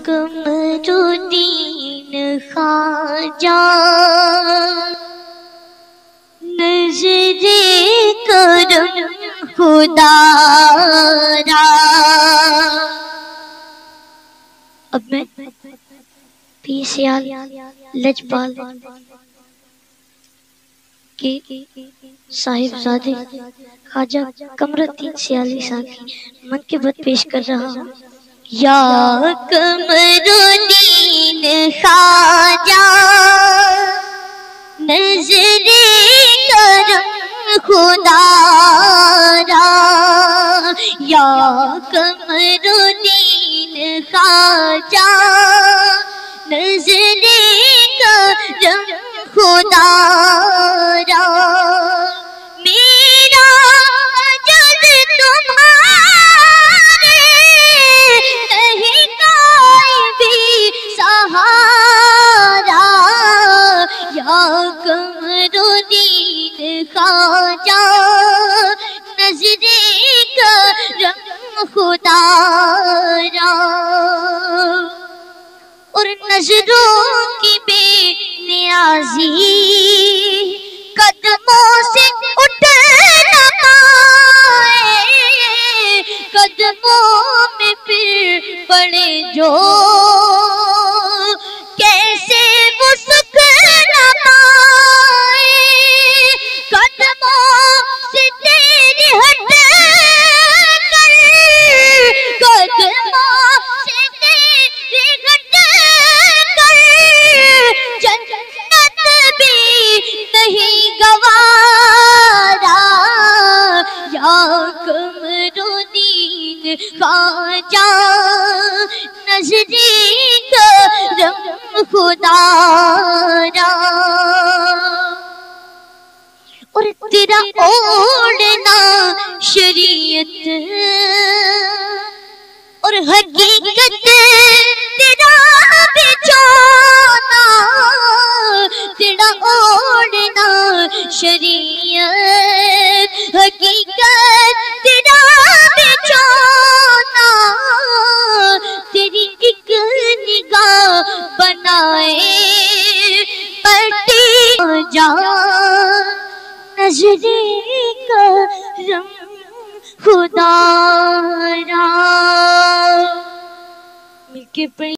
قمرالدین خواجہ نظر کرم خدا را۔ اب میں پیر سیال لجپال کے صاحبزادے خواجہ قمرالدین سیالی صاحب کی منقبت پیش کر رہا ہوں۔ یا قمرالدین خواجہ نظر کرم خدا را، یا قمرالدین خواجہ نظر کرم خدا را، میرا جز تمہارے نہیں کوئی بھی سہارا، یا قمرالدین خواجہ نظر کرم خدا را۔ اور نظروں کی بے نیازی قدموں سے اٹھ نہ پائے، قدموں میں پھر پڑے جو کیسے وہ سکھ نہ پائے، قدموں سے تیری ہٹ کر، قدموں سے تیری ہٹ کر جنت بھی نہیں گوارا، یا قمرالدین خواجہ نظر کرم خدا را۔ اور تیرا اوڑھنا شریعت اور حقیقت تیرا بچھونا، تیرا اوڑھنا شریعت حقیقت تیرا بچھونا، تیری ایک نگاہ بنائے پٹی جا نظر کرم خدا را۔ مل کے پڑھی